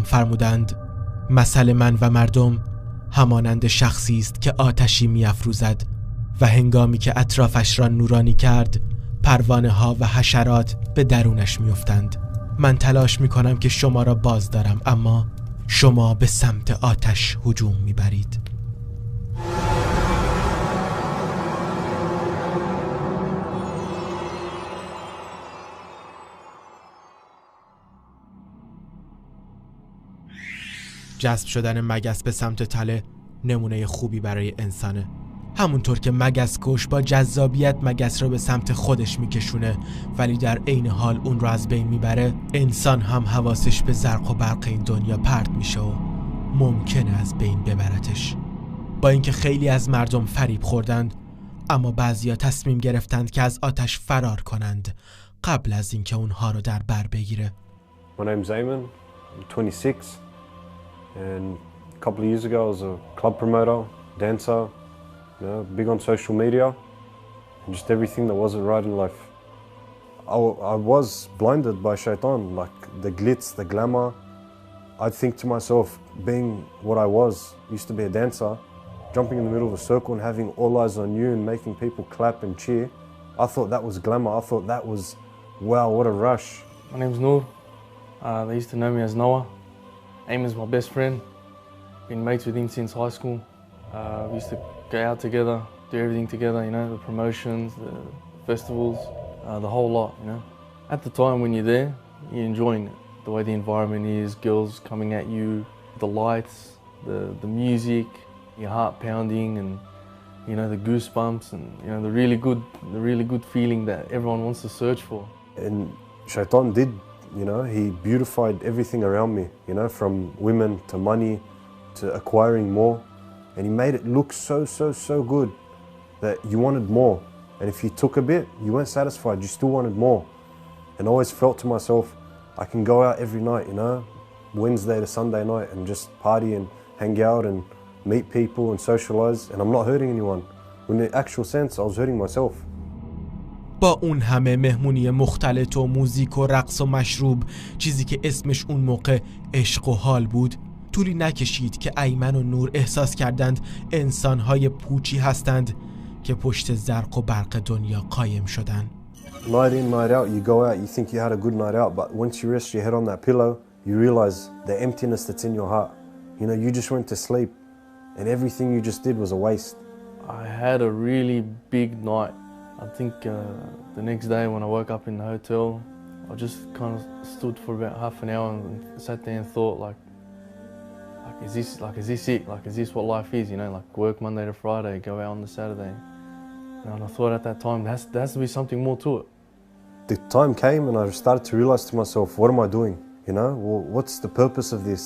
فرمودند مثل من و مردم همانند شخصی است که آتشی می‌افروزد و هنگامی که اطرافش را نورانی کرد پروانه ها و حشرات به درونش می‌افتند. من تلاش می‌کنم که شما را باز دارم، اما شما به سمت آتش هجوم می‌برید. جذب شدن مگس به سمت تله نمونه خوبی برای انسانه. همونطور که مگس کش با جذابیت مگس رو به سمت خودش میکشونه ولی در عین حال اون رو از بین میبره، انسان هم حواسش به زرق و برق این دنیا پرت میشه و ممکنه از بین ببرتش. با اینکه خیلی از مردم فریب خوردند، اما بعضیا تصمیم گرفتند که از آتش فرار کنند قبل از اینکه اونها رو در بر بگیره. My name's Eamon, I'm 26 and a couple of years ago I was a club promoter, dancer, you know, big on social media and just everything that wasn't right in life. I was blinded by shaitan, like the glitz, the glamour. I'd think to myself, being what I was, used to be a dancer, jumping in the middle of a circle and having all eyes on you and making people clap and cheer. I thought that was glamour. I thought that was, wow, what a rush. My name's Noor. They used to know me as Noah. Eamon's my best friend. Been mates with him since high school. We used to go out together, do everything together, you know, the promotions, the festivals, the whole lot, you know. At the time when you're there, you're enjoying it. The way the environment is, girls coming at you, the lights, the music, your heart pounding and, you know, the goosebumps and, you know, the really good feeling that everyone wants to search for. And shaitan did, you know, he beautified everything around me, you know, from women to money to acquiring more. And he made it look so good that you wanted more. And if you took a bit, you weren't satisfied, you still wanted more. And I always felt to myself, I can go out every night, you know, Wednesday to Sunday night and just party and hang out and meet people and socialize, and I'm not hurting anyone. In the actual sense, I was hurting myself. با اون همه مهمونی مختلط و موزیک و رقص و مشروب، چیزی که اسمش اون موقع عشق و حال بود، طولی نکشید که ایمن و نور احساس کردند انسان‌های پوچی هستند که پشت زرق و برق دنیا قایم شدن. Night in, night out, you go out, you think you had a good night out, but once you rest your head on that pillow, you realize the emptiness that's in your heart. You know, you just went to sleep and everything you just did was a waste. I had a really big night. I think the next day when I woke up in the hotel, I just kind of stood for about half an hour and sat there and thought, is this it? Like, is this what life is? You know, like work Monday to Friday, go out on the Saturday. And I thought at that time, there has to be something more to it. The time came and I started to realize to myself, what am I doing? You know, well, what's the purpose of this?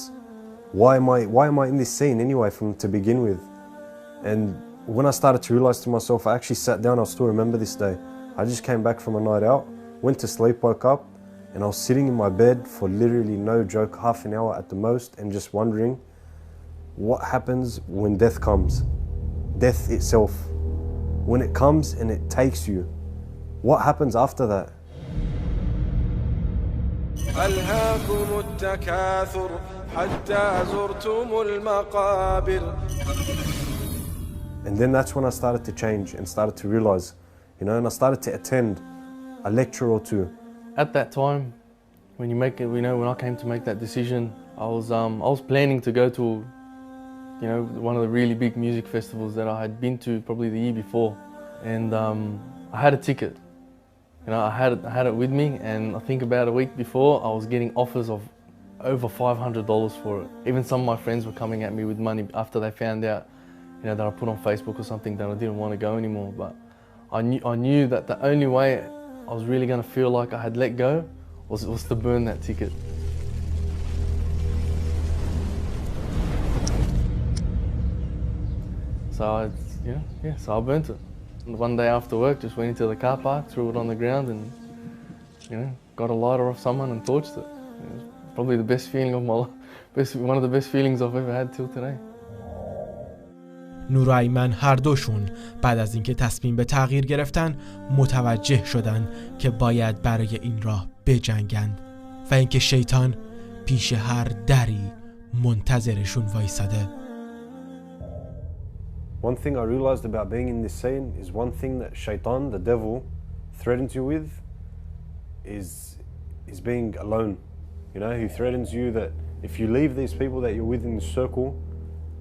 Why am I in this scene anyway from to begin with? And when I started to realize to myself, I actually sat down, I still remember this day. I just came back from a night out, went to sleep, woke up, and I was sitting in my bed for literally no joke, half an hour at the most, and just wondering what happens when death comes. Death itself. When it comes and it takes you, what happens after that? ألهاكم التكاثر حتى زرتم المقابر. And then that's when I started to change and started to realize, you know, and I started to attend a lecture or two. At that time, when when I came to make that decision, I was planning to go to, you know, one of the really big music festivals that I had been to probably the year before, and I had a ticket. You know, I had it with me, and I think about a week before, I was getting offers of over $500 for it. Even some of my friends were coming at me with money after they found out, you know, that I put on Facebook or something that I didn't want to go anymore. But I knew that the only way I was really going to feel like I had let go was to burn that ticket. So I burnt it. And one day after work, just went into the car park, threw it on the ground, and, you know, got a lighter off someone and torched it. It was probably the best feeling of my life, one of the best feelings I've ever had till today. نور و ایمن هر دوشون بعد از اینکه تصمیم به تغییر گرفتن متوجه شدن که باید برای این راه بجنگند و اینکه شیطان پیش هر دری منتظرشون وایساده. One thing I realized about being in this scene is one thing that shaitan, the devil, threatens you with is being alone. You know, he threatens you that if you leave these people that you're with in this circle,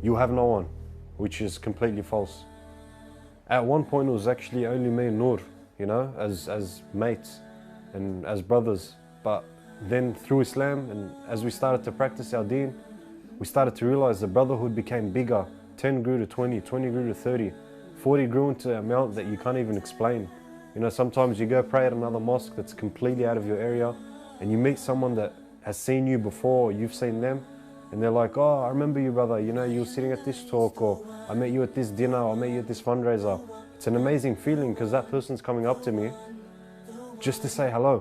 you have no one, which is completely false. At one point it was actually only me and Noor, you know, as mates and as brothers. But then through Islam and as we started to practice our deen, we started to realize the brotherhood became bigger. 10 grew to 20, 20 grew to 30, 40 grew into an amount that you can't even explain. You know, sometimes you go pray at another mosque that's completely out of your area and you meet someone that has seen you before, or you've seen them, and they're like, oh, I remember you, brother, you know, you were sitting at this talk, or I met you at this dinner, or I met you at this fundraiser. It's an amazing feeling because that person's coming up to me just to say hello.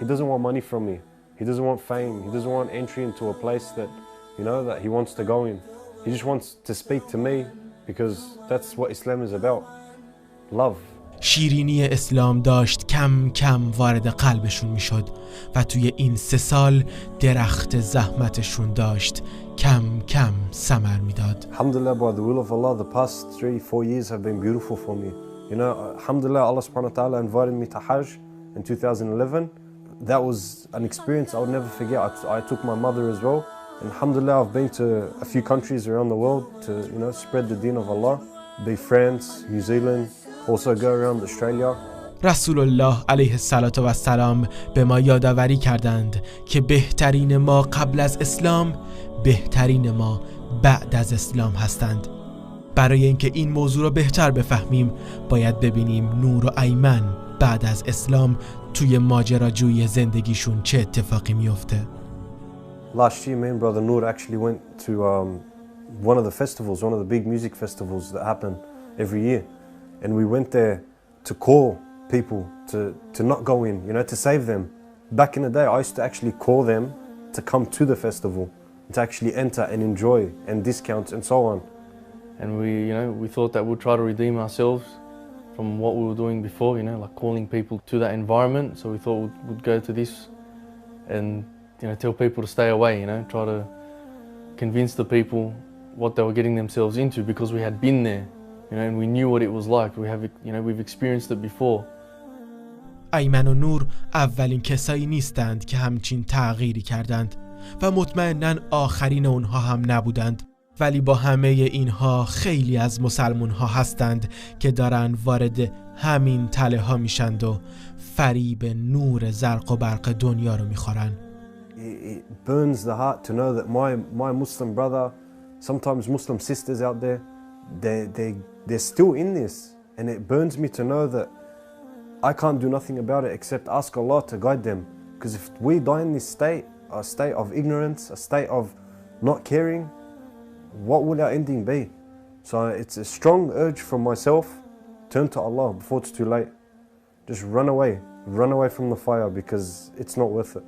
He doesn't want money from me. He doesn't want fame. He doesn't want entry into a place that, you know, that he wants to go in. He just wants to speak to me because that's what Islam is about. Love. شیرینی اسلام داشت کم کم وارد قلبشون میشد و توی این 3 سال درخت زحمتشون داشت کم کم ثمر میداد. Alhamdulillah, by the will of Allah, the past 3-4 years have been beautiful for me. You know, alhamdulillah, Allah subhanahu wa ta'ala invited me to Hajj in 2011. That was an experience I would never forget. I took my mother as well. And alhamdulillah, I've been to a few countries around the world to, you know, spread the deen of Allah. Be France, New Zealand, also go around Australia. رسول الله علیه السلام به ما یادآوری کردند که بهترین ما قبل از اسلام بهترین ما بعد از اسلام هستند. برای اینکه این موضوع رو بهتر بفهمیم باید ببینیم نور و ایمن بعد از اسلام توی ماجراجویی زندگیشون چه اتفاقی میفته. Last year, me and brother Noor actually went to one of the festivals, one of the big music festivals that happen every year. And we went there to call people to not go in, you know, to save them. Back in the day, I used to actually call them to come to the festival, to actually enter and enjoy and discounts and so on. And we thought that we'd try to redeem ourselves from what we were doing before, you know, like calling people to that environment. So we thought we'd go to this and, you know, tell people to stay away, you know, try to convince the people what they were getting themselves into because we had been there, you know, and we knew what it was like. We've experienced it before. ایمن و نور اولین کسایی نیستند که همچین تغییری کردند و مطمئناً آخرین اونها هم نبودند، ولی با همه اینها خیلی از مسلمون ها هستند که دارن وارد همین تله ها میشند و فریب نور زرق و برق دنیا رو میخورن. It burns the heart to know that my Muslim brother, sometimes Muslim sisters out there, they're still in this, and it burns me to know that I can't do nothing about it except ask Allah to guide them. Because if we die in this state, a state of ignorance, a state of not caring, what will our ending be? So it's a strong urge from myself, turn to Allah before it's too late. Just run away from the fire because it's not worth it.